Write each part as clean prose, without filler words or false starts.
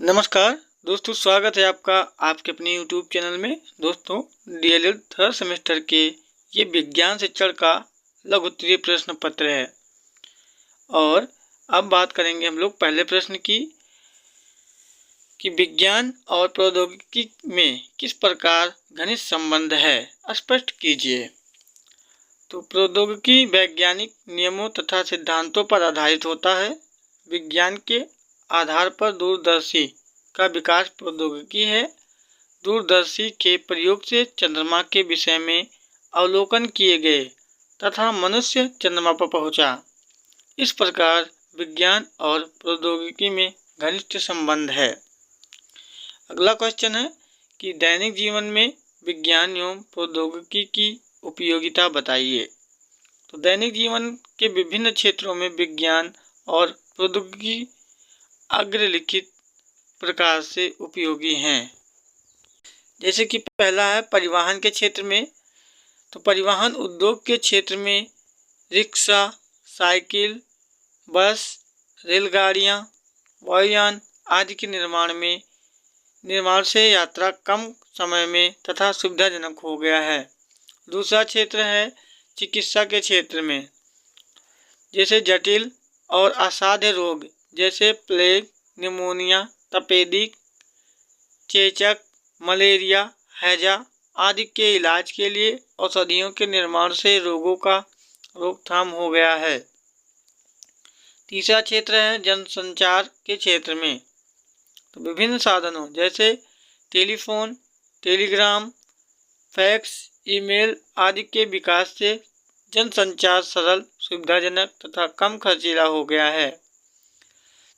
नमस्कार दोस्तों, स्वागत है आपका आपके अपने YouTube चैनल में। दोस्तों, DLED थर्ड सेमेस्टर के ये विज्ञान शिक्षण का लघु उत्तरीय प्रश्न पत्र है और अब बात करेंगे हम लोग पहले प्रश्न की कि विज्ञान और प्रौद्योगिकी में किस प्रकार घनिष्ठ संबंध है, स्पष्ट कीजिए। तो प्रौद्योगिकी वैज्ञानिक नियमों तथा सिद्धांतों पर आधारित होता है। विज्ञान के आधार पर दूरदर्शी का विकास प्रौद्योगिकी है। दूरदर्शी के प्रयोग से चंद्रमा के विषय में अवलोकन किए गए तथा मनुष्य चंद्रमा पर पहुंचा। इस प्रकार विज्ञान और प्रौद्योगिकी में घनिष्ठ संबंध है। अगला क्वेश्चन है कि दैनिक जीवन में विज्ञान एवं प्रौद्योगिकी की उपयोगिता बताइए। तो दैनिक जीवन के विभिन्न क्षेत्रों में विज्ञान और प्रौद्योगिकी अग्रलिखित प्रकार से उपयोगी हैं। जैसे कि पहला है परिवहन के क्षेत्र में। तो परिवहन उद्योग के क्षेत्र में रिक्शा, साइकिल, बस, रेलगाड़ियां, वायुयान आदि के निर्माण से यात्रा कम समय में तथा सुविधाजनक हो गया है। दूसरा क्षेत्र है चिकित्सा के क्षेत्र में। जैसे जटिल और असाध्य रोग जैसे प्लेग, निमोनिया, तपेदिक, चेचक, मलेरिया, हैजा आदि के इलाज के लिए औषधियों के निर्माण से रोगों का रोकथाम हो गया है। तीसरा क्षेत्र है जनसंचार के क्षेत्र में। तो विभिन्न साधनों जैसे टेलीफोन, टेलीग्राम, फैक्स, ईमेल आदि के विकास से जनसंचार सरल, सुविधाजनक तथा कम खर्चीला हो गया है।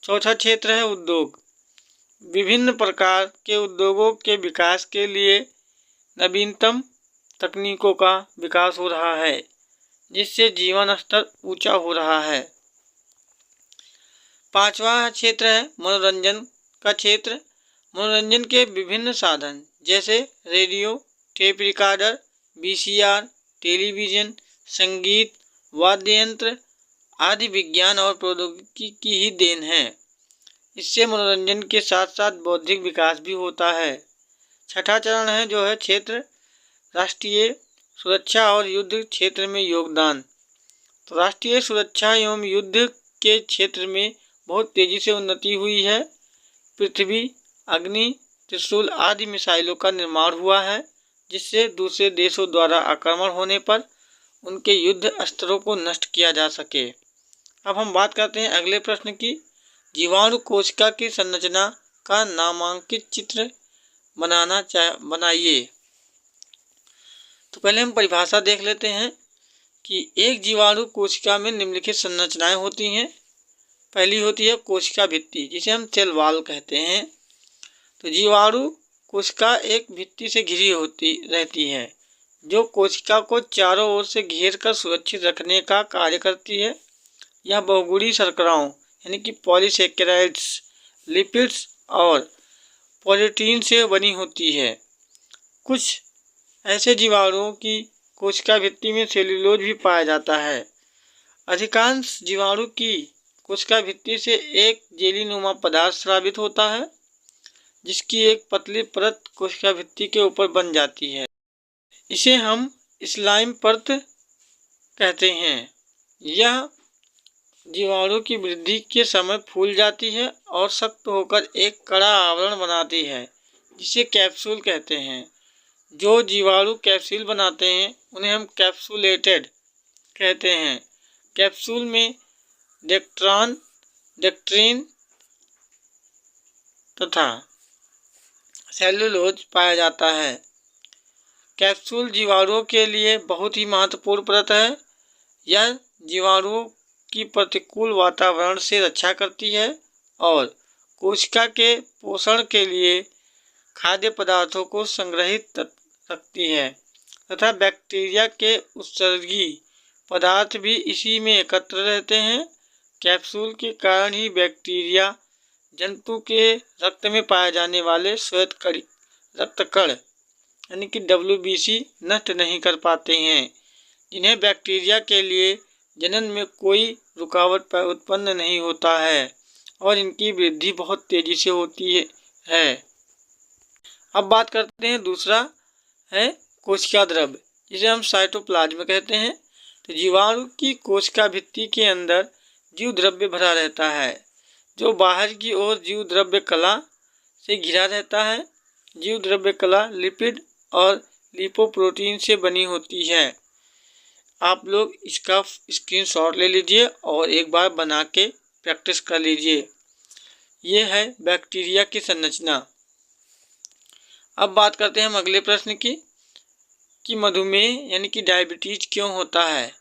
चौथा क्षेत्र है उद्योग। विभिन्न प्रकार के उद्योगों के विकास के लिए नवीनतम तकनीकों का विकास हो रहा है, जिससे जीवन स्तर ऊंचा हो रहा है। पांचवा क्षेत्र है मनोरंजन का क्षेत्र। मनोरंजन के विभिन्न साधन जैसे radio, tape recorder, VCR, television, संगीत, वाद्य यंत्र आदि विज्ञान और प्रौद्योगिकी की ही देन है। इससे मनोरंजन के साथ साथ बौद्धिक विकास भी होता है। छठा चरण है जो है क्षेत्र राष्ट्रीय सुरक्षा और युद्ध क्षेत्र में योगदान। तो राष्ट्रीय सुरक्षा एवं युद्ध के क्षेत्र में बहुत तेजी से उन्नति हुई है। पृथ्वी, अग्नि, त्रिशूल आदि मिसाइलों का निर्माण हुआ है, जिससे दूसरे देशों द्वारा आक्रमण होने पर उनके युद्ध अस्त्रों को नष्ट किया जा सके। अब हम बात करते हैं अगले प्रश्न की। जीवाणु कोशिका की संरचना का नामांकित चित्र बनाइए। तो पहले हम परिभाषा देख लेते हैं कि एक जीवाणु कोशिका में निम्नलिखित संरचनाएं होती हैं। पहली होती है कोशिका भित्ति, जिसे हम सेल वॉल कहते हैं। तो जीवाणु कोशिका एक भित्ति से घिरी होती रहती है, जो कोशिका को चारों ओर से घेर कर सुरक्षित रखने का कार्य करती है। यह बहुगुणी शर्कराओं यानी कि पॉलीसेकेराइड्स, लिपिड्स और प्रोटीन से बनी होती है। कुछ ऐसे जीवाणुओं की कोशिका भित्ति में सेल्यूलोज भी पाया जाता है। अधिकांश जीवाणु की कोशिका भित्ति से एक जेलीनुमा पदार्थ स्रावित होता है, जिसकी एक पतली परत कोशिका भित्ति के ऊपर बन जाती है। इसे हम स्लाइम परत कहते हैं। यह जीवाणु की वृद्धि के समय फूल जाती है और सख्त होकर एक कड़ा आवरण बनाती है, जिसे कैप्सूल कहते हैं। जो जीवाणु कैप्सूल बनाते हैं उन्हें हम कैप्सुलेटेड कहते हैं। कैप्सूल में डेक्ट्रिन तथा सेल्यूलोज पाया जाता है। कैप्सूल जीवाणुओं के लिए बहुत ही महत्वपूर्ण परत है। यह जीवाणुओं की प्रतिकूल वातावरण से रक्षा करती है और कोशिका के पोषण के लिए खाद्य पदार्थों को संग्रहित रखती है तथा बैक्टीरिया के उत्सर्गी पदार्थ भी इसी में एकत्र रहते हैं। कैप्सूल के कारण ही बैक्टीरिया जंतु के रक्त में पाए जाने वाले श्वेत रक्तकण यानी कि WBC नष्ट नहीं कर पाते हैं, जिन्हें बैक्टीरिया के लिए जनन में कोई रुकावट उत्पन्न नहीं होता है और इनकी वृद्धि बहुत तेजी से होती है। अब बात करते हैं, दूसरा है कोशिका द्रव्य, जिसे हम साइटोप्लाज्म कहते हैं। तो जीवाणु की कोशिका भित्ति के अंदर जीव द्रव्य भरा रहता है, जो बाहर की ओर जीव द्रव्य कला से घिरा रहता है। जीव द्रव्य कला लिपिड और लिपोप्रोटीन से बनी होती है। आप लोग इसका स्क्रीनशॉट ले लीजिए और एक बार बना के प्रैक्टिस कर लीजिए। ये है बैक्टीरिया की संरचना। अब बात करते हैं हम अगले प्रश्न की कि मधुमेह यानी कि डायबिटीज क्यों होता है,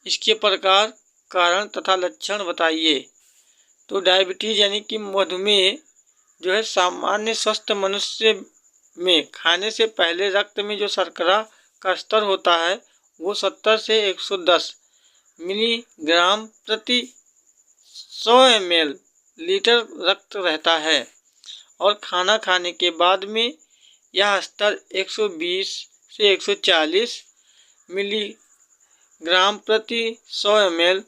इसके प्रकार, कारण तथा लक्षण बताइए। तो डायबिटीज यानी कि मधुमेह जो है सामान्य स्वस्थ मनुष्य में खाने से पहले रक्त में जो शर्करा का स्तर होता है वो 70 से 110 मिलीग्राम प्रति 100 ml लीटर रक्त रहता है और खाना खाने के बाद में यह स्तर 120 से 140 मिलीग्राम प्रति 100 ml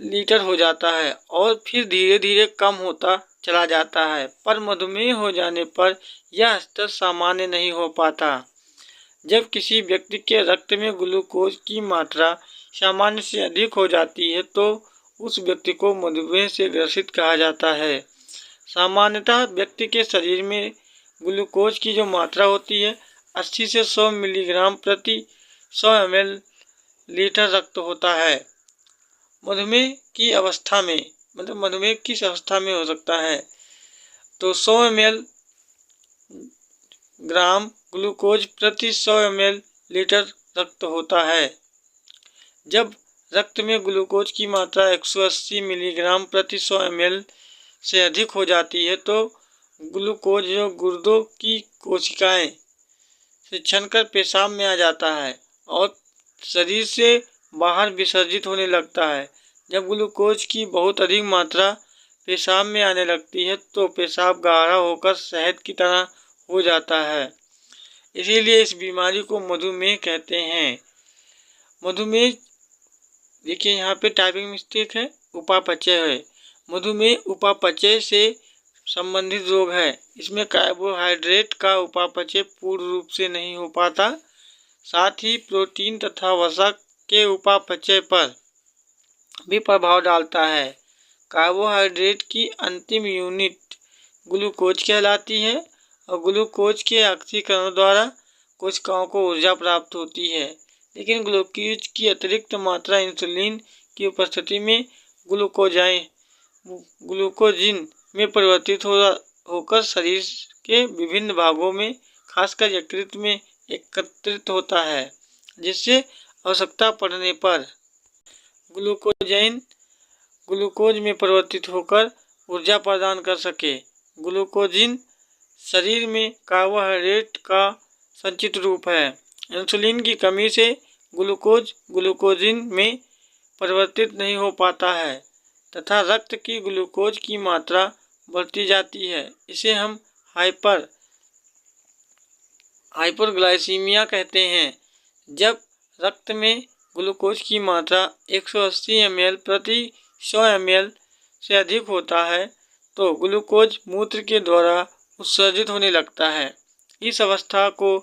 लीटर हो जाता है और फिर धीरे धीरे कम होता चला जाता है। पर मधुमेह हो जाने पर यह स्तर सामान्य नहीं हो पाता। जब किसी व्यक्ति के रक्त में ग्लूकोज की मात्रा सामान्य से अधिक हो जाती है तो उस व्यक्ति को मधुमेह से ग्रसित कहा जाता है। सामान्यतः व्यक्ति के शरीर में ग्लूकोज की जो मात्रा होती है 80 से 100 मिलीग्राम प्रति 100 ml लीटर रक्त होता है। मधुमेह की अवस्था में, मतलब मधुमेह किस अवस्था में हो सकता है, तो 100 ml ग्राम ग्लूकोज प्रति 100 ml लीटर रक्त होता है। जब रक्त में ग्लूकोज की मात्रा 180 मिलीग्राम प्रति 100 ml से अधिक हो जाती है तो ग्लूकोज जो गुर्दों की कोशिकाएं से छनकर पेशाब में आ जाता है और शरीर से बाहर विसर्जित होने लगता है। जब ग्लूकोज की बहुत अधिक मात्रा पेशाब में आने लगती है तो पेशाब गाढ़ा होकर शहद की तरह हो जाता है। इसीलिए इस बीमारी को मधुमेह कहते हैं। मधुमेह, देखिए यहाँ पे टाइपिंग मिस्टेक है, उपापचय है। मधुमेह उपापचय से संबंधित रोग है। इसमें कार्बोहाइड्रेट का उपापचय पूर्ण रूप से नहीं हो पाता, साथ ही प्रोटीन तथा वसा के उपापचय पर भी प्रभाव डालता है। कार्बोहाइड्रेट की अंतिम यूनिट ग्लूकोज कहलाती है और ग्लूकोज के ऑक्सीकरण द्वारा कोशिकाओं को ऊर्जा प्राप्त होती है। लेकिन ग्लूकोज की अतिरिक्त मात्रा इंसुलिन की उपस्थिति में ग्लूकोजिन में परिवर्तित होकर शरीर के विभिन्न भागों में, खासकर यकृत में एकत्रित होता है, जिससे आवश्यकता पड़ने पर ग्लूकोजाइन ग्लूकोज में परिवर्तित होकर ऊर्जा प्रदान कर सके। ग्लूकोजिन शरीर में कार्बोहाइड्रेट का संचित रूप है। इंसुलिन की कमी से ग्लूकोज ग्लूकोजिन में परिवर्तित नहीं हो पाता है तथा रक्त की ग्लूकोज की मात्रा बढ़ती जाती है। इसे हम हाइपरग्लाइसीमिया कहते हैं। जब रक्त में ग्लूकोज की मात्रा 180 ml प्रति 100 ml से अधिक होता है तो ग्लूकोज मूत्र के द्वारा उत्सर्जित होने लगता है। इस अवस्था को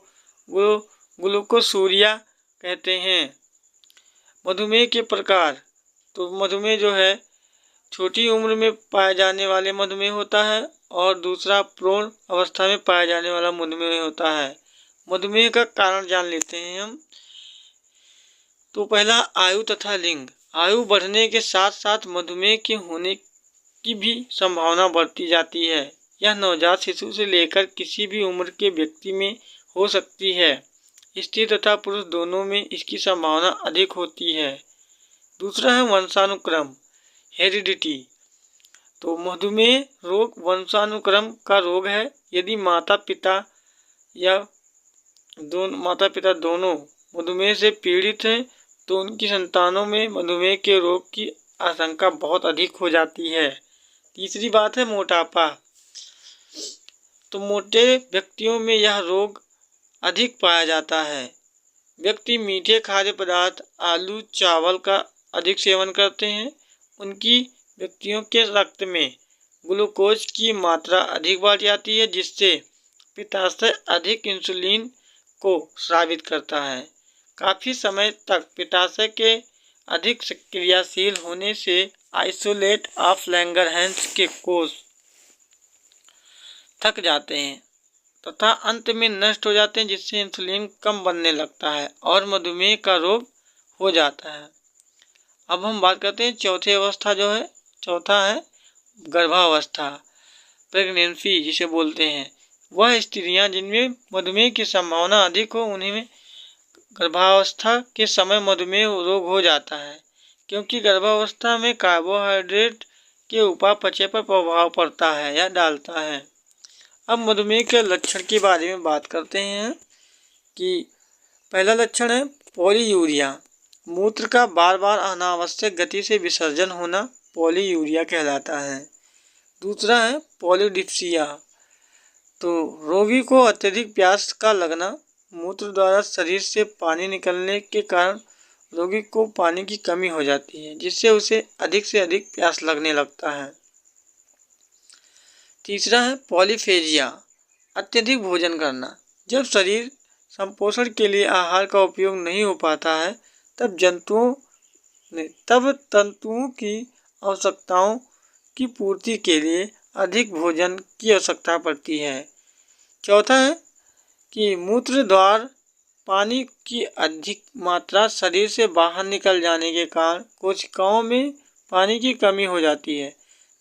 ग्लूकोसूरिया कहते हैं। मधुमेह के प्रकार, तो मधुमेह जो है छोटी उम्र में पाए जाने वाले मधुमेह होता है और दूसरा प्रौढ़ अवस्था में पाया जाने वाला मधुमेह होता है। मधुमेह का कारण जान लेते हैं हम। तो पहला, आयु तथा लिंग। आयु बढ़ने के साथ साथ मधुमेह के होने की भी संभावना बढ़ती जाती है। यह नवजात शिशु से लेकर किसी भी उम्र के व्यक्ति में हो सकती है। स्त्री तथा पुरुष दोनों में इसकी संभावना अधिक होती है। दूसरा है वंशानुक्रम, हेरिडिटी। तो मधुमेह रोग वंशानुक्रम का रोग है। यदि माता पिता दोनों मधुमेह से पीड़ित हैं तो उनकी संतानों में मधुमेह के रोग की आशंका बहुत अधिक हो जाती है। तीसरी बात है मोटापा। तो मोटे व्यक्तियों में यह रोग अधिक पाया जाता है। व्यक्ति मीठे खाद्य पदार्थ, आलू, चावल का अधिक सेवन करते हैं। उनकी व्यक्तियों के रक्त में ग्लूकोज की मात्रा अधिक बढ़ जाती है, जिससे पित्ताशय अधिक इंसुलिन को स्रावित करता है। काफ़ी समय तक पित्ताशय के अधिक क्रियाशील होने से आइसोलेट ऑफ लैंगरहैंस के कोष थक जाते हैं तथा अंत में नष्ट हो जाते हैं, जिससे इंसुलिन कम बनने लगता है और मधुमेह का रोग हो जाता है। अब हम बात करते हैं चौथी अवस्था जो है, चौथा है गर्भावस्था, प्रेगनेंसी जिसे बोलते हैं। वह स्त्रियां जिनमें मधुमेह की संभावना अधिक हो, उन्हीं में गर्भावस्था के समय मधुमेह रोग हो जाता है, क्योंकि गर्भावस्था में कार्बोहाइड्रेट के उपापचय पर प्रभाव पड़ता है या डालता है। अब मधुमेह के लक्षण के बारे में बात करते हैं कि पहला लक्षण है पॉलीयूरिया, मूत्र का बार बार अनावश्यक गति से विसर्जन होना पॉलीयूरिया कहलाता है। दूसरा है पॉलीडिप्सिया, तो रोगी को अत्यधिक प्यास का लगना, मूत्र द्वारा शरीर से पानी निकलने के कारण रोगी को पानी की कमी हो जाती है, जिससे उसे अधिक से अधिक प्यास लगने लगता है। तीसरा है पॉलीफेजिया, अत्यधिक भोजन करना, जब शरीर संपोषण के लिए आहार का उपयोग नहीं हो पाता है तब तंतुओं की आवश्यकताओं की पूर्ति के लिए अधिक भोजन की आवश्यकता पड़ती है। चौथा है कि मूत्र द्वार पानी की अधिक मात्रा शरीर से बाहर निकल जाने के कारण कोशिकाओं में पानी की कमी हो जाती है,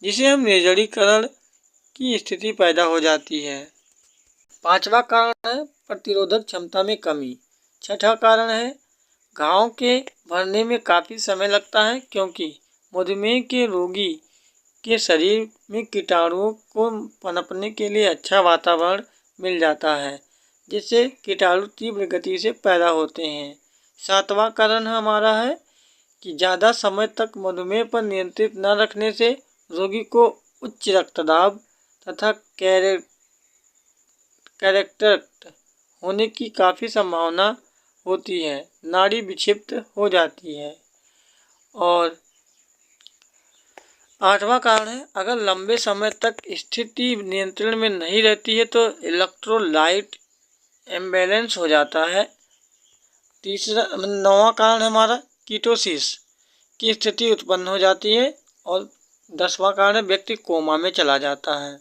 जिसे हम निर्जलीकरण की स्थिति पैदा हो जाती है। पांचवा कारण है प्रतिरोधक क्षमता में कमी। छठा कारण है घाव के भरने में काफ़ी समय लगता है, क्योंकि मधुमेह के रोगी के शरीर में कीटाणुओं को पनपने के लिए अच्छा वातावरण मिल जाता है, जिससे कीटाणु तीव्र गति से पैदा होते हैं। सातवां कारण हमारा है कि ज़्यादा समय तक मधुमेह पर नियंत्रित न रखने से रोगी को उच्च रक्तदाब तथा कैरेक्टर होने की काफ़ी संभावना होती है, नाड़ी विक्षिप्त हो जाती है। और आठवां कारण है अगर लंबे समय तक स्थिति नियंत्रण में नहीं रहती है तो इलेक्ट्रोलाइट इम्बैलेंस हो जाता है। नौवां कारण हमारा कीटोसिस की स्थिति उत्पन्न हो जाती है। और 10वां कारण व्यक्ति कोमा में चला जाता है।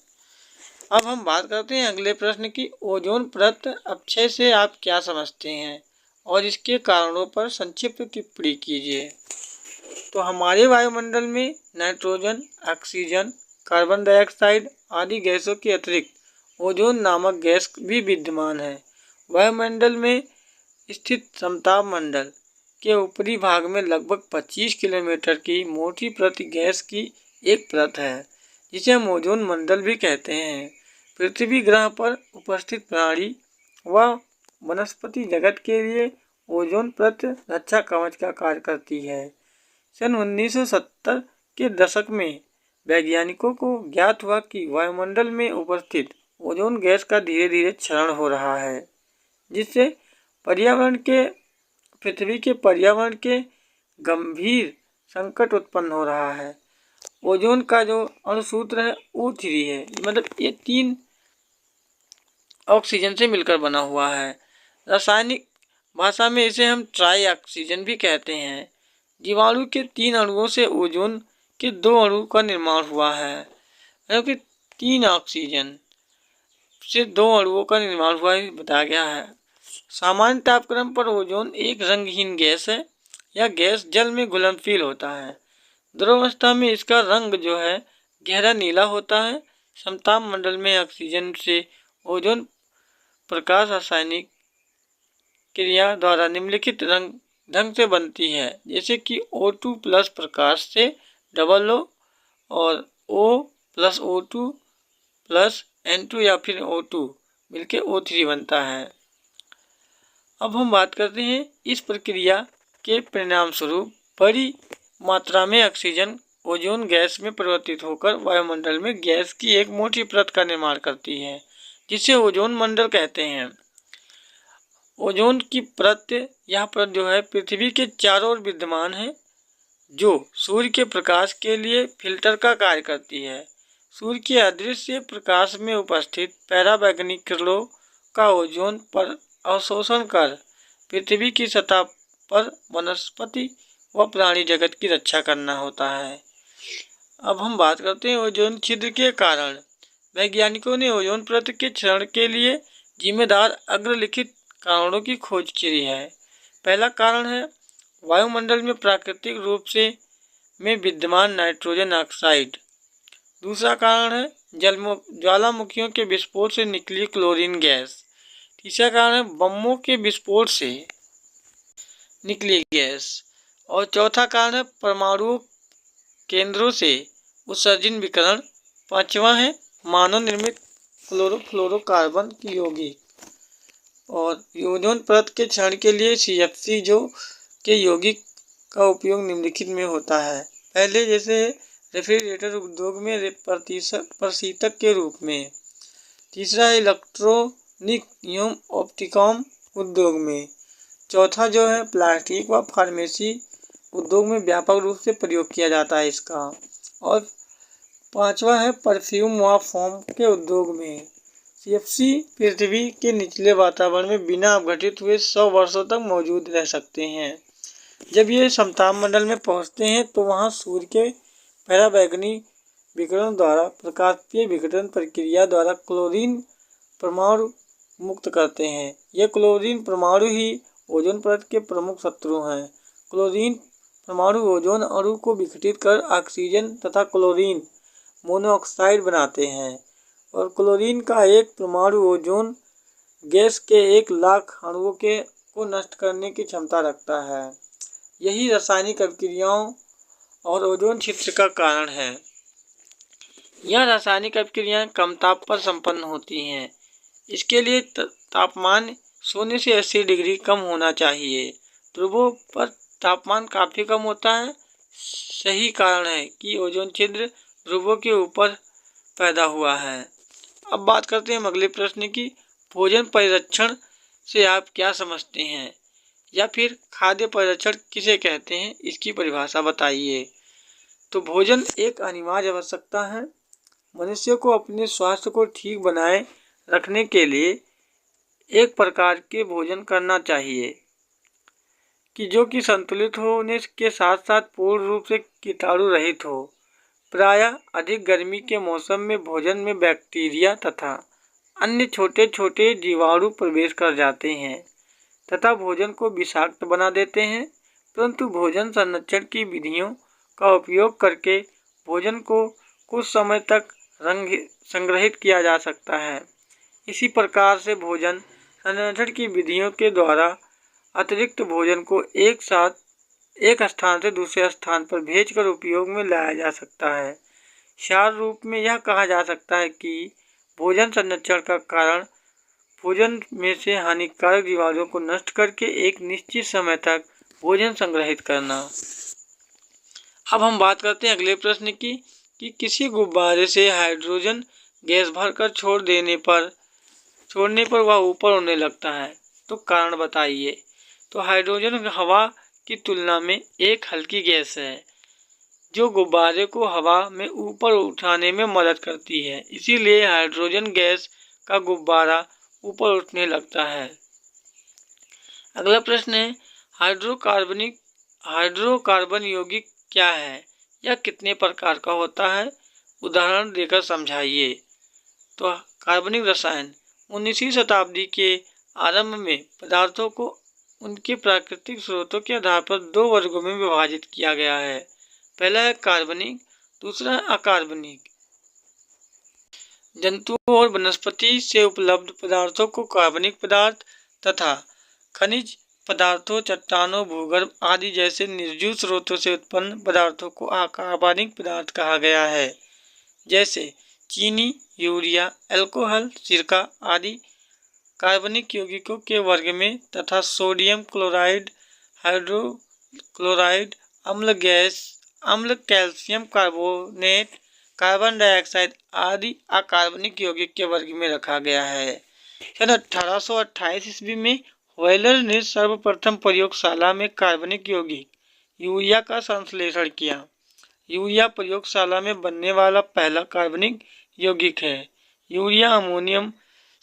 अब हम बात करते हैं अगले प्रश्न की, ओजोन परत अपक्षय से आप क्या समझते हैं और इसके कारणों पर संक्षिप्त टिप्पणी कीजिए। तो हमारे वायुमंडल में नाइट्रोजन, ऑक्सीजन, कार्बन डाइऑक्साइड आदि गैसों के अतिरिक्त ओजोन नामक गैस भी विद्यमान है। वायुमंडल में स्थित समताप मंडल के ऊपरी भाग में लगभग 25 किलोमीटर की मोटी परत गैस की एक परत है, जिसे हम ओजोन मंडल भी कहते हैं। पृथ्वी ग्रह पर उपस्थित प्राणी व वनस्पति जगत के लिए ओजोन परत रक्षा कवच का कार्य करती है। सन 1970 के दशक में वैज्ञानिकों को ज्ञात हुआ कि वायुमंडल में उपस्थित ओजोन गैस का धीरे धीरे क्षरण हो रहा है, जिससे पृथ्वी के पर्यावरण के गंभीर संकट उत्पन्न हो रहा है। ओजोन का जो अणुसूत्र है O3 है, मतलब ये 3 ऑक्सीजन से मिलकर बना हुआ है। रासायनिक भाषा में इसे हम ट्राई ऑक्सीजन भी कहते हैं। जीवाणु के 3 अणुओं से ओजोन के 2 अणु का निर्माण हुआ है, क्योंकि 3 ऑक्सीजन से 2 अणुओं का निर्माण हुआ है बताया गया है। सामान्य तापक्रम पर ओजोन एक रंगहीन गैस है। यह गैस जल में घुलनशील होता है। द्रवावस्था में इसका रंग जो है गहरा नीला होता है। समताप मंडल में ऑक्सीजन से ओजोन प्रकाश रासायनिक क्रिया द्वारा निम्नलिखित ढंग से बनती है, जैसे कि O2+ प्रकाश से O और O+O2+ N2 या फिर O2 मिलके O3 बनता है। अब हम बात करते हैं इस प्रक्रिया के परिणाम स्वरूप बड़ी मात्रा में ऑक्सीजन ओजोन गैस में परिवर्तित होकर वायुमंडल में गैस की एक मोटी परत का निर्माण करती है, जिसे ओजोन मंडल कहते हैं। ओजोन की परत, यह परत जो है पृथ्वी के चारों ओर विद्यमान है। जो सूर्य के प्रकाश के लिए फिल्टर का कार्य करती है। सूर्य के अदृश्य प्रकाश में उपस्थित पराबैंगनी किरणों का ओजोन पर अवशोषण कर पृथ्वी की सतह पर वनस्पति व प्राणी जगत की रक्षा करना होता है। अब हम बात करते हैं ओजोन छिद्र के कारण। वैज्ञानिकों ने ओजोन परत के क्षरण के लिए जिम्मेदार अग्रलिखित कारणों की खोज की है। पहला कारण है वायुमंडल में प्राकृतिक रूप से में विद्यमान नाइट्रोजन ऑक्साइड। दूसरा कारण है ज्वालामुखियों के विस्फोट से निकली क्लोरीन गैस। तीसरा कारण है बमों के विस्फोट से निकली गैस। और चौथा कारण है परमाणु केंद्रों से उत्सर्जन विकिरण। पांचवा है मानव निर्मित क्लोरोफ्लोरोकार्बन की यौगिक। और ओजोन परत के क्षरण के लिए CFC के यौगिक का उपयोग निम्नलिखित में होता है। पहले जैसे रेफ्रिजरेटर उद्योग में प्रशीतक के रूप में। तीसरा है इलेक्ट्रॉनिक एवं ऑप्टिकॉम उद्योग में। चौथा जो है प्लास्टिक व फार्मेसी उद्योग में व्यापक रूप से प्रयोग किया जाता है इसका। और पांचवा है परफ्यूम व फोम के उद्योग में। CFC पृथ्वी के निचले वातावरण में बिना अपघटित हुए 100 वर्षों तक मौजूद रह सकते हैं। जब ये समताप मंडल में पहुंचते हैं तो वहां सूर्य के पराबैंगनी विकिरण द्वारा प्रकाशीय विघटन प्रक्रिया द्वारा क्लोरीन परमाणु मुक्त करते हैं। ये क्लोरीन परमाणु ही ओजोन परत के प्रमुख शत्रु हैं। क्लोरीन परमाणु ओजोन अणु को विघटित कर ऑक्सीजन तथा क्लोरीन मोनोऑक्साइड बनाते हैं और क्लोरीन का एक परमाणु ओजोन गैस के 1 लाख अणुओं को नष्ट करने की क्षमता रखता है। यही रासायनिक अभिक्रियाओं और ओजोन छिद्र का कारण है। यह रासायनिक अभिक्रियाएं कम ताप पर संपन्न होती हैं। इसके लिए तापमान 0 से 80 डिग्री कम होना चाहिए। ध्रुवों पर तापमान काफ़ी कम होता है। सही कारण है कि ओजोन छिद्र ध्रुवों के ऊपर पैदा हुआ है। अब बात करते हैं अगले प्रश्न की। भोजन परिरक्षण से आप क्या समझते हैं, या फिर खाद्य परिरक्षण किसे कहते हैं, इसकी परिभाषा बताइए। तो भोजन एक अनिवार्य आवश्यकता है। मनुष्य को अपने स्वास्थ्य को ठीक बनाए रखने के लिए एक प्रकार के भोजन करना चाहिए कि जो कि संतुलित होने के साथ साथ पूर्ण रूप से कीटाणु रहित हो। प्रायः अधिक गर्मी के मौसम में भोजन में बैक्टीरिया तथा अन्य छोटे छोटे जीवाणु प्रवेश कर जाते हैं तथा भोजन को विषाक्त बना देते हैं। परंतु भोजन संरक्षण की विधियों का उपयोग करके भोजन को कुछ समय तक संग्रहित किया जा सकता है। इसी प्रकार से भोजन संरक्षण की विधियों के द्वारा अतिरिक्त भोजन को एक स्थान से दूसरे स्थान पर भेजकर उपयोग में लाया जा सकता है। सार रूप में यह कहा जा सकता है कि भोजन संरक्षण का कारण भोजन में से हानिकारक जीवाणुओं को नष्ट करके एक निश्चित समय तक भोजन संग्रहित करना। अब हम बात करते हैं अगले प्रश्न की कि किसी गुब्बारे से हाइड्रोजन गैस भरकर छोड़ने पर वह ऊपर उड़ने लगता है, तो कारण बताइए। तो हाइड्रोजन हवा की तुलना में एक हल्की गैस है जो गुब्बारे को हवा में ऊपर उठाने में मदद करती है। इसीलिए हाइड्रोजन गैस का गुब्बारा ऊपर उठने लगता है। अगला प्रश्न है हाइड्रोकार्बन यौगिक क्या है, यह कितने प्रकार का होता है, उदाहरण देकर समझाइए। तो कार्बनिक रसायन 19वीं शताब्दी के आरंभ में पदार्थों को उनके प्राकृतिक स्रोतों के आधार पर 2 वर्गों में विभाजित किया गया है। पहला है कार्बनिक, दूसरा है अकार्बनिक। जंतुओं और वनस्पति से उपलब्ध पदार्थों को कार्बनिक पदार्थ तथा खनिज पदार्थों, चट्टानों, भूगर्भ आदि जैसे निर्जीव स्रोतों से उत्पन्न पदार्थों को अकार्बनिक पदार्थ कहा गया है। जैसे चीनी, यूरिया, अल्कोहल, सिरका आदि कार्बनिक यौगिकों के वर्ग में तथा सोडियम क्लोराइड, हाइड्रोक्लोराइड, अम्ल गैस, अम्ल, कैल्शियम कार्बोनेट, कार्बन डाइऑक्साइड आदि अकार्बनिक यौगिक के वर्ग में रखा गया है। सन 1828 ईस्वी में व्हेलर ने सर्वप्रथम प्रयोगशाला में कार्बनिक यौगिक यूरिया का संश्लेषण किया। यूरिया प्रयोगशाला में बनने वाला पहला कार्बनिक यौगिक है। यूरिया अमोनियम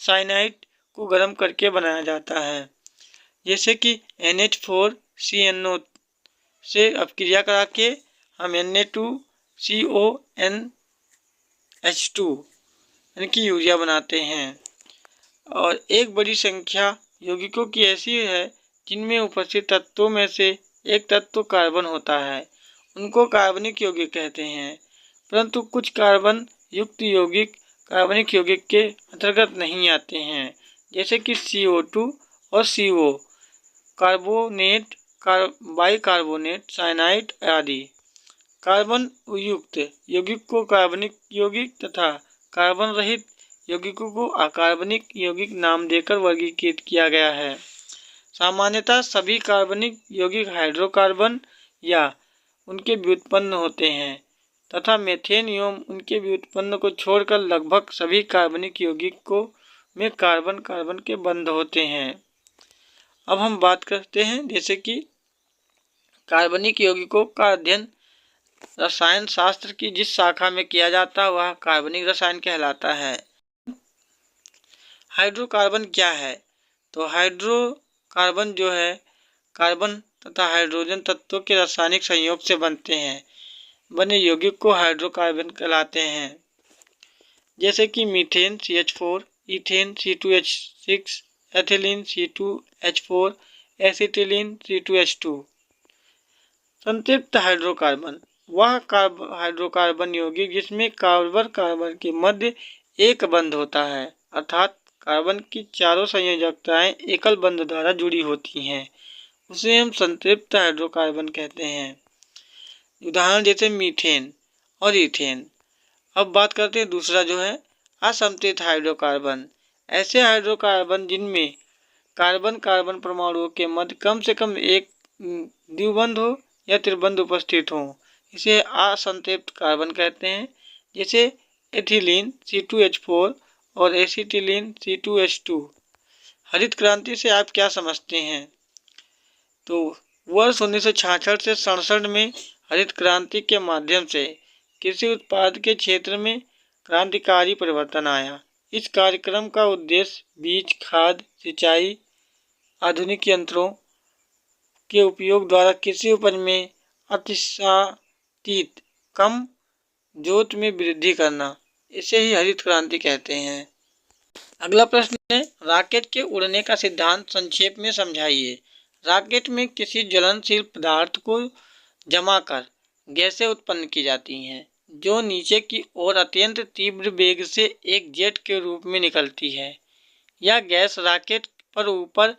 साइनाइड को गर्म करके बनाया जाता है, जैसे कि NH4CnO से अपक्रिया करा के हम Na2CONH2 यानी कि यूरिया बनाते हैं। और एक बड़ी संख्या यौगिकों की ऐसी है जिनमें उपस्थित तत्वों में से एक तत्व कार्बन होता है, उनको कार्बनिक यौगिक कहते हैं। परंतु कुछ कार्बन युक्त यौगिक कार्बनिक यौगिक के अंतर्गत नहीं आते हैं, जैसे कि CO2 और CO, कार्बोनेट, बाइकार्बोनेट, साइनाइड आदि। कार्बन युक्त यौगिक को कार्बनिक यौगिक तथा कार्बन रहित यौगिकों को अकार्बनिक यौगिक नाम देकर वर्गीकृत किया गया है। सामान्यतः सभी कार्बनिक यौगिक हाइड्रोकार्बन या उनके व्युत्पन्न होते हैं तथा मीथेन एवं उनके व्युत्पन्न को छोड़कर लगभग सभी कार्बनिक यौगिकों में कार्बन कार्बन के बंध होते हैं। अब हम बात करते हैं जैसे कि कार्बनिक यौगिकों का अध्ययन रसायन शास्त्र की जिस शाखा में किया जाता है वह कार्बनिक रसायन कहलाता है। हाइड्रोकार्बन क्या है? तो हाइड्रोकार्बन जो है कार्बन तथा हाइड्रोजन तत्वों के रासायनिक संयोग से बने यौगिक को हाइड्रोकार्बन कहलाते हैं, जैसे कि methane CH4, ethane C2H6, ethylene C2H4, acetylene C2H2। संतृप्त हाइड्रोकार्बन वह हाइड्रोकार्बन यौगिक जिसमें कार्बन कार्बन के मध्य एक बंध होता है, अर्थात कार्बन की चारों संयोजकताएं एकल बंध द्वारा जुड़ी होती हैं, उसे हम संतृप्त हाइड्रोकार्बन कहते हैं। उदाहरण जैसे मीथेन और इथेन। अब बात करते हैं दूसरा जो है असंतृप्त हाइड्रोकार्बन। ऐसे हाइड्रोकार्बन जिनमें कार्बन कार्बन परमाणुओं के मध्य कम से कम एक द्विबंध हो या त्रिबंध उपस्थित हो, इसे असंतृप्त कार्बन कहते हैं, जैसे एथिलीन C2H4 और एसिटिलीन C2H2। हरित क्रांति से आप क्या समझते हैं? तो वर्ष 1966 से 67 में हरित क्रांति के माध्यम से कृषि उत्पाद के क्षेत्र में क्रांतिकारी परिवर्तन आया। इस कार्यक्रम का उद्देश्य बीज, खाद, सिंचाई, आधुनिक यंत्रों के उपयोग द्वारा कृषि उपज में अतिशातीत कम जोत में वृद्धि करना, इसे ही हरित क्रांति कहते हैं। अगला प्रश्न है रॉकेट के उड़ने का सिद्धांत संक्षेप में समझाइए। रॉकेट में किसी ज्वलनशील पदार्थ को जमा कर गैसें उत्पन्न की जाती हैं, जो नीचे की ओर अत्यंत तीव्र वेग से एक जेट के रूप में निकलती है। यह गैस रॉकेट पर ऊपर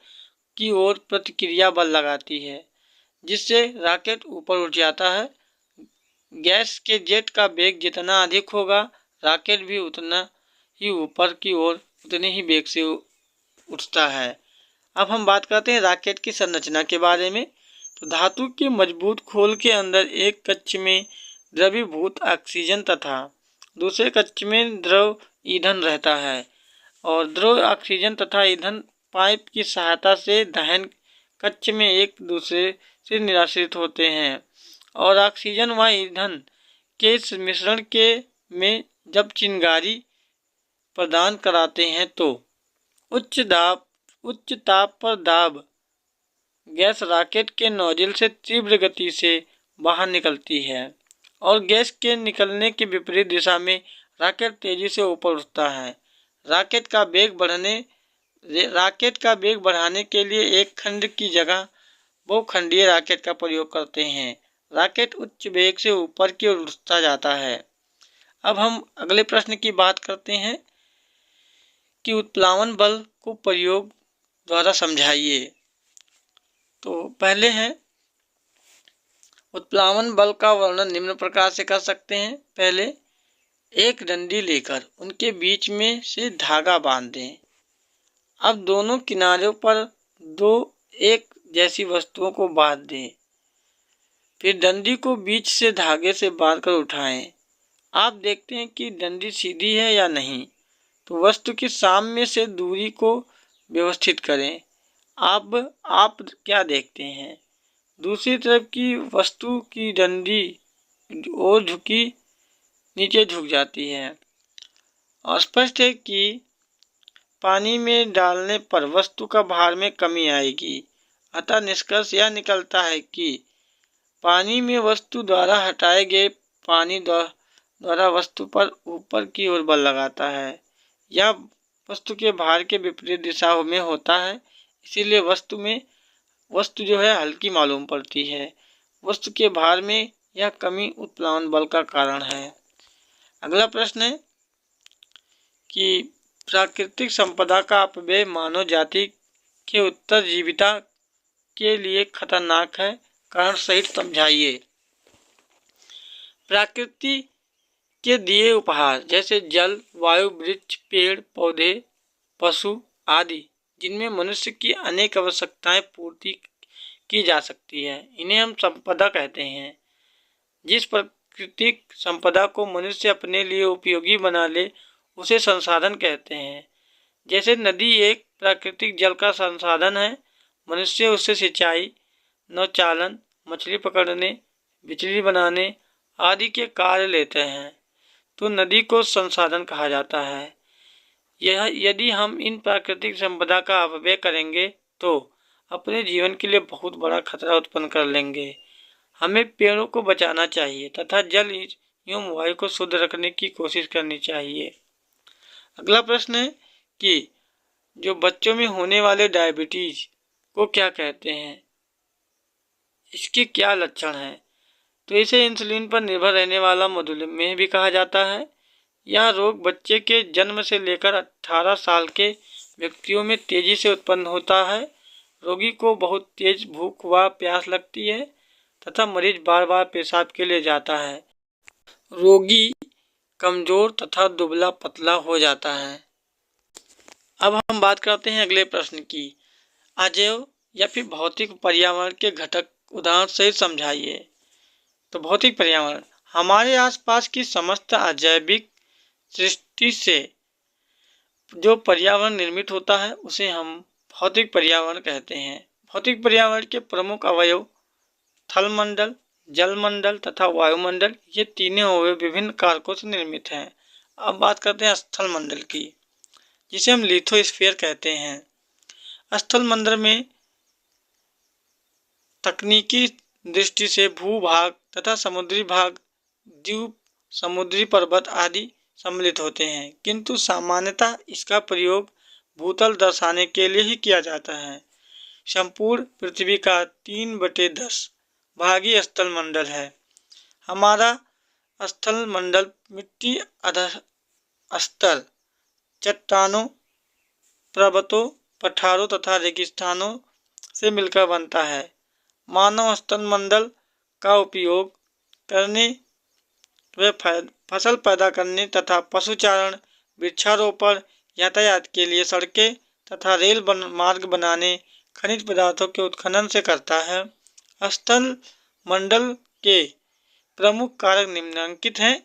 की ओर प्रतिक्रिया बल लगाती है, जिससे रॉकेट ऊपर उठ जाता है। गैस के जेट का वेग जितना अधिक होगा, रॉकेट भी उतना ही ऊपर की ओर उतने ही वेग से उठता है। अब हम बात करते हैं रॉकेट की संरचना के बारे में। तो धातु के मजबूत खोल के अंदर एक कक्ष में द्रवीभूत ऑक्सीजन तथा दूसरे कक्ष में द्रव ईंधन रहता है, और द्रव ऑक्सीजन तथा ईंधन पाइप की सहायता से दहन कक्ष में एक दूसरे से निराश्रित होते हैं, और ऑक्सीजन व ईंधन के इस मिश्रण के में जब चिंगारी प्रदान कराते हैं तो उच्च ताप पर दाब गैस रॉकेट के नोजल से तीव्र गति से बाहर निकलती है, और गैस के निकलने की विपरीत दिशा में रॉकेट तेजी से ऊपर उठता है। रॉकेट का वेग बढ़ाने के लिए एक खंड की जगह बहुखंडीय रॉकेट का प्रयोग करते हैं। रॉकेट उच्च वेग से ऊपर की ओर उठता जाता है। अब हम अगले प्रश्न की बात करते हैं कि उत्प्लावन बल को प्रयोग द्वारा समझाइए। तो पहले है उत्प्लावन बल का वर्णन निम्न प्रकार से कर सकते हैं। पहले एक डंडी लेकर उनके बीच में से धागा बांध दें। अब दोनों किनारों पर दो एक जैसी वस्तुओं को बांध दें। फिर डंडी को बीच से धागे से बांधकर उठाएं। आप देखते हैं कि डंडी सीधी है या नहीं, तो वस्तु की साम्य से दूरी को व्यवस्थित करें। अब आप क्या देखते हैं? दूसरी तरफ की वस्तु की डंडी और झुकी नीचे झुक जाती है। स्पष्ट है कि पानी में डालने पर वस्तु का भार में कमी आएगी। अतः निष्कर्ष यह निकलता है कि पानी में वस्तु द्वारा हटाए गए पानी द्वारा वस्तु पर ऊपर की ओर बल लगाता है। यह वस्तु के भार के विपरीत दिशा में होता है, इसीलिए वस्तु जो है हल्की मालूम पड़ती है। वस्तु के भार में यह कमी उत्प्लावन बल का कारण है। अगला प्रश्न है कि प्राकृतिक संपदा का अपव्यय मानव जाति के उत्तरजीविता के लिए खतरनाक है, कारण सहित समझाइए। प्रकृति के दिए उपहार जैसे जल, वायु, वृक्ष, पेड़ पौधे, पशु आदि, जिनमें मनुष्य की अनेक आवश्यकताएं पूर्ति की जा सकती है, इन्हें हम संपदा कहते हैं। जिस प्राकृतिक संपदा को मनुष्य अपने लिए उपयोगी बना ले उसे संसाधन कहते हैं। जैसे नदी एक प्राकृतिक जल का संसाधन है, मनुष्य उससे सिंचाई, नौचालन, मछली पकड़ने, बिजली बनाने आदि के कार्य लेते हैं, तो नदी को संसाधन कहा जाता है। यह यदि हम इन प्राकृतिक संपदा का अपव्यय करेंगे तो अपने जीवन के लिए बहुत बड़ा खतरा उत्पन्न कर लेंगे। हमें पेड़ों को बचाना चाहिए तथा जल एवं वायु को शुद्ध रखने की कोशिश करनी चाहिए। अगला प्रश्न है कि जो बच्चों में होने वाले डायबिटीज को क्या कहते हैं, इसके क्या लक्षण हैं? तो इसे इंसुलिन पर निर्भर रहने वाला मधुमेह भी कहा जाता है। यह रोग बच्चे के जन्म से लेकर 18 साल के व्यक्तियों में तेजी से उत्पन्न होता है। रोगी को बहुत तेज भूख व प्यास लगती है तथा मरीज बार बार पेशाब के लिए जाता है। रोगी कमजोर तथा दुबला पतला हो जाता है। अब हम बात करते हैं अगले प्रश्न की। अजैव या फिर भौतिक पर्यावरण के घटक उदाहरण सहित समझाइए। तो भौतिक पर्यावरण हमारे आसपास की समस्त अजैविक सृष्टि से जो पर्यावरण निर्मित होता है उसे हम भौतिक पर्यावरण कहते हैं। भौतिक पर्यावरण के प्रमुख अवयव थलमंडल, जलमंडल तथा वायुमंडल, ये तीनों अवयव विभिन्न कारकों से निर्मित हैं। अब बात करते हैं स्थल मंडल की, जिसे हम लिथोस्फीयर कहते हैं। स्थल मंडल में तकनीकी दृष्टि से भूभाग तथा समुद्री भाग, द्वीप, समुद्री पर्वत आदि सम्मिलित होते हैं, किंतु सामान्यतः इसका प्रयोग भूतल दर्शाने के लिए ही किया जाता है। संपूर्ण पृथ्वी का 3/10 भागी स्थल मंडल है। हमारा स्थल मंडल मिट्टी, स्तर, चट्टानों, पर्वतों, पठारों तथा रेगिस्तानों से मिलकर बनता है। मानव स्थल मंडल का उपयोग करने व फसल पैदा करने तथा पशुचारण, वृक्षारोपण, यातायात के लिए सड़कें तथा रेल मार्ग बनाने, खनिज पदार्थों के उत्खनन से करता है। स्थल मंडल के प्रमुख कारक निम्नलिखित हैं,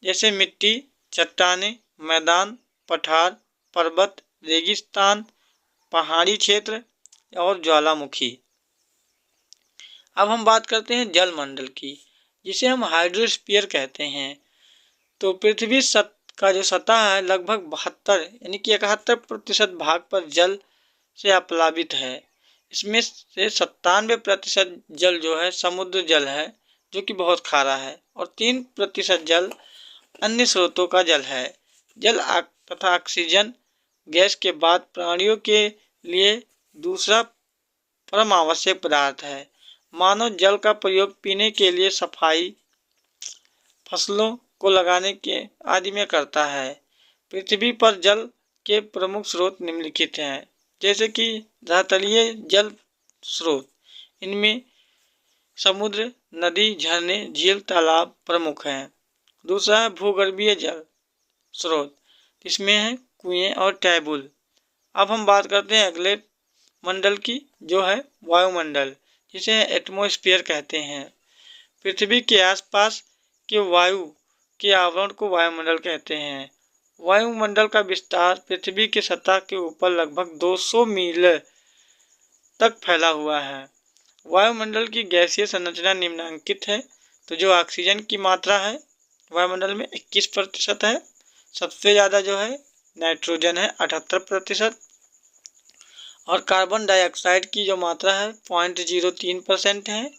जैसे मिट्टी, चट्टानें, मैदान, पठार, पर्वत, रेगिस्तान, पहाड़ी क्षेत्र और ज्वालामुखी। अब हम बात करते हैं जल मंडल की, जिसे हम हाइड्रोस्फीयर कहते हैं। तो पृथ्वी का जो सतह है लगभग 72 यानी कि 71% भाग पर जल से आप्लावित है। इसमें से 97% जल जो है समुद्र जल है, जो कि बहुत खारा है, और 3% जल अन्य स्रोतों का जल है। जल तथा ऑक्सीजन गैस के बाद प्राणियों के लिए दूसरा परम आवश्यक पदार्थ है। मानव जल का प्रयोग पीने के लिए, सफाई, फसलों को लगाने के आदि में करता है। पृथ्वी पर जल के प्रमुख स्रोत निम्नलिखित हैं, जैसे कि धरातलीय जल स्रोत, इनमें समुद्र, नदी, झरने, झील, तालाब प्रमुख हैं। दूसरा है भूगर्भीय जल स्रोत, इसमें है कुएं और ट्यूबवेल। अब हम बात करते हैं अगले मंडल की, जो है वायुमंडल, जिसे एटमॉस्फेयर कहते हैं। पृथ्वी के आसपास के वायु के आवरण को वायुमंडल कहते हैं। वायुमंडल का विस्तार पृथ्वी की सतह के ऊपर लगभग 200 मील तक फैला हुआ है। वायुमंडल की गैसीय संरचना निम्नलिखित है। तो जो ऑक्सीजन की मात्रा है वायुमंडल में 21% है। सबसे ज़्यादा जो है नाइट्रोजन है 78%। और कार्बन डाइऑक्साइड की जो मात्रा है 0.03% है।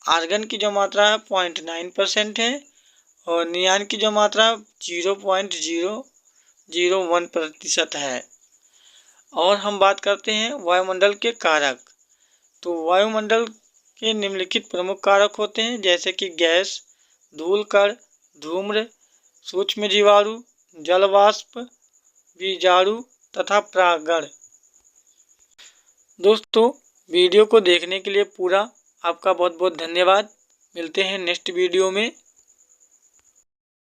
आर्गन की जो मात्रा है 0.9% है। और नियान की जो मात्रा 0.001% है। और हम बात करते हैं वायुमंडल के कारक। तो वायुमंडल के निम्नलिखित प्रमुख कारक होते हैं, जैसे कि गैस, धूल कण, धूम्र, सूक्ष्म जीवाणु, जल वाष्प, बीजाणु तथा परागण। दोस्तों, वीडियो को देखने के लिए पूरा आपका बहुत बहुत धन्यवाद। मिलते हैं नेक्स्ट वीडियो में।